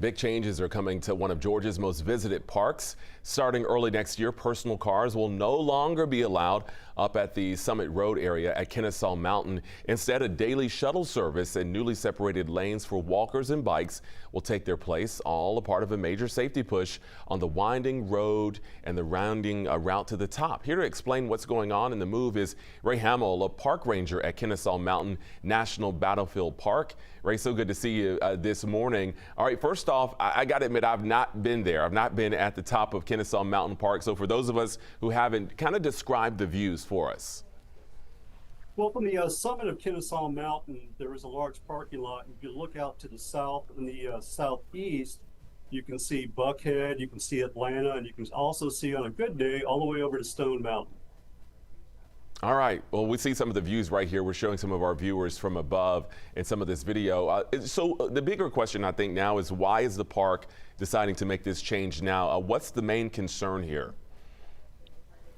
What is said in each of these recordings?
Big changes are coming to one of Georgia's most visited parks. Starting early next year, personal cars will no longer be allowed up at the Summit Road area at Kennesaw Mountain. Instead, a daily shuttle service and newly separated lanes for walkers and bikes will take their place, all a part of a major safety push on the winding road and the rounding route to the top. Here to explain what's going on in the move is Ray Hamel, a park ranger at Kennesaw Mountain National Battlefield Park. Ray, so good to see you this morning. All right, first off, I got to admit, I've not been there. I've not been at the top of Kennesaw Mountain Park. So for those of us who haven't, kind of describe the views for us. Well, from the summit of Kennesaw Mountain, there is a large parking lot. If you look out to the south and the southeast, you can see Buckhead, you can see Atlanta, and you can also see on a good day all the way over to Stone Mountain. All right. Well, we see some of the views right here. We're showing some of our viewers from above in some of this video. So the bigger question, I think, now is why is the park deciding to make this change now? What's the main concern here?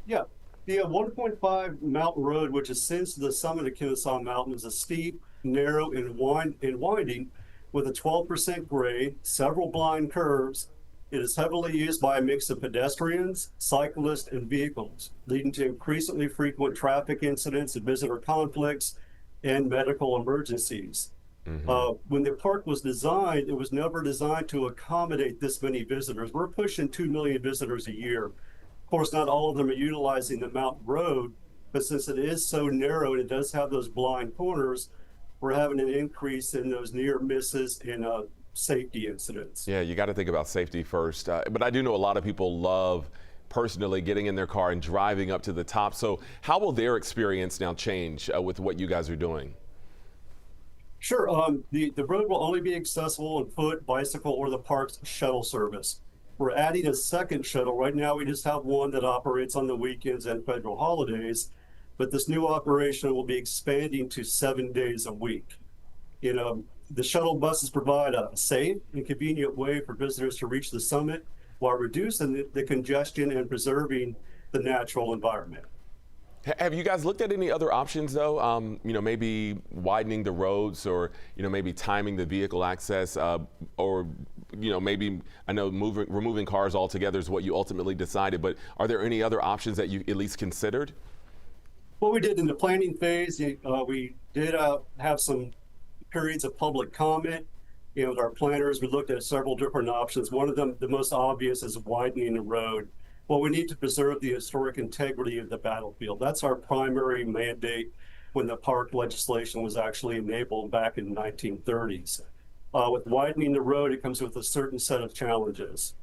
Yeah, the 1.5 Mountain Road, which ascends to the summit of Kennesaw Mountain, is a steep, narrow, and winding with a 12% grade, several blind curves. It is heavily used by a mix of pedestrians, cyclists, and vehicles, leading to increasingly frequent traffic incidents and visitor conflicts and medical emergencies. When the park was designed, it was never designed to accommodate this many visitors. We're pushing 2 million visitors a year. Of course, not all of them are utilizing the mountain road, but since it is so narrow and it does have those blind corners, we're having an increase in those near misses and safety incidents. Yeah, you got to think about safety first. But I do know a lot of people love personally getting in their car and driving up to the top. So how will their experience now change with what you guys are doing? Sure. The road will only be accessible on foot, bicycle, or the park's shuttle service. We're adding a second shuttle. Right now, we just have one that operates on the weekends and federal holidays, but this new operation will be expanding to 7 days a week. The shuttle buses provide a safe and convenient way for visitors to reach the summit while reducing the congestion and preserving the natural environment. Have you guys looked at any other options, though? Maybe widening the roads, or maybe timing the vehicle access, or maybe I know removing cars altogether is what you ultimately decided. But are there any other options that you at least considered? What we did in the planning phase, we did have some periods of public comment. With our planners, we looked at several different options. One of them, the most obvious, is widening the road. Well, we need to preserve the historic integrity of the battlefield. That's our primary mandate when the park legislation was actually enabled back in the 1930s. With widening the road, it comes with a certain set of challenges.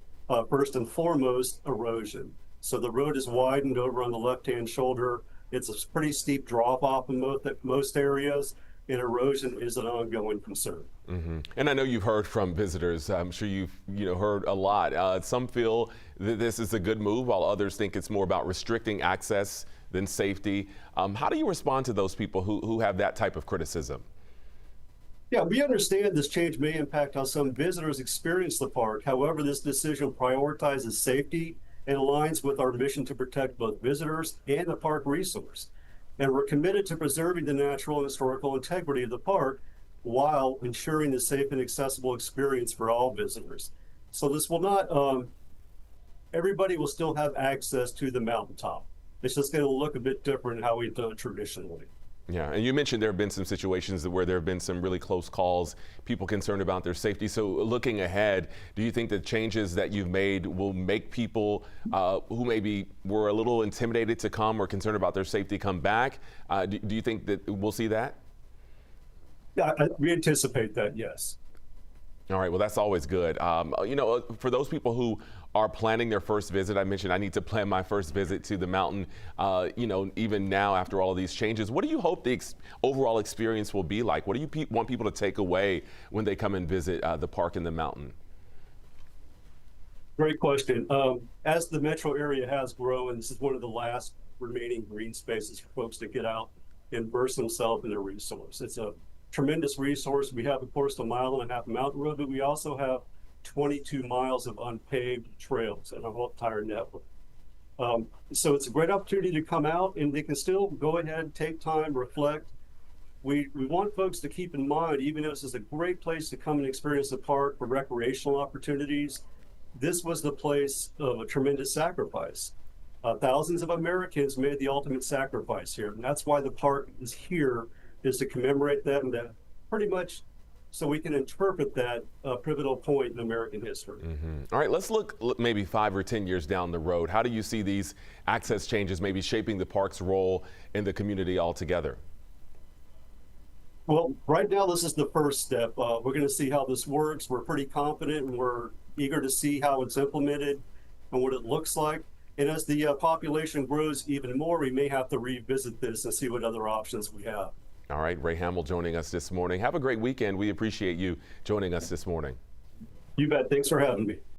First and foremost, erosion. So the road is widened over on the left-hand shoulder. It's a pretty steep drop-off in most areas, and erosion is an ongoing concern. And I know you've heard from visitors. I'm sure you've heard a lot. Some feel that this is a good move, while others think it's more about restricting access than safety. How do you respond to those people who have that type of criticism? Yeah, we understand this change may impact how some visitors experience the park. However, this decision prioritizes safety and aligns with our mission to protect both visitors and the park resource. And we're committed to preserving the natural and historical integrity of the park while ensuring the safe and accessible experience for all visitors. So this will not, everybody will still have access to the mountaintop. It's just going to look a bit different than how we've done it traditionally. Yeah, and you mentioned there have been some situations where there have been some really close calls, people concerned about their safety. So looking ahead, do you think the changes that you've made will make people who maybe were a little intimidated to come or concerned about their safety come back? Do you think that we'll see that? Yeah, we anticipate that, yes. All right, well, that's always good. For those people who are planning their first visit, I mentioned I need to plan my first visit to the mountain, even now after all of these changes. What do you hope the overall experience will be like? What do you want people to take away when they come and visit the park and the mountain? Great question. As the metro area has grown, this is one of the last remaining green spaces for folks to get out and immerse themselves in the resource. It's a tremendous resource. We have, of course, the 1.5 mile mountain road, but we also have 22 miles of unpaved trails and a whole entire network. So it's a great opportunity to come out, and they can still go ahead, take time, reflect, we want folks to keep in mind, even though this is a great place to come and experience the park for recreational opportunities, this was the place of a tremendous sacrifice. Thousands of Americans made the ultimate sacrifice here, and that's why the park is here, is to commemorate that and that pretty much so we can interpret that pivotal point in American history. All right, let's look maybe 5 or 10 years down the road. How do you see these access changes maybe shaping the park's role in the community altogether? Well, right now, this is the first step. We're going to see how this works. We're pretty confident and we're eager to see how it's implemented and what it looks like. And as the population grows even more, we may have to revisit this and see what other options we have. All right, Ray Hamel joining us this morning. Have a great weekend. We appreciate you joining us this morning. You bet. Thanks for having me.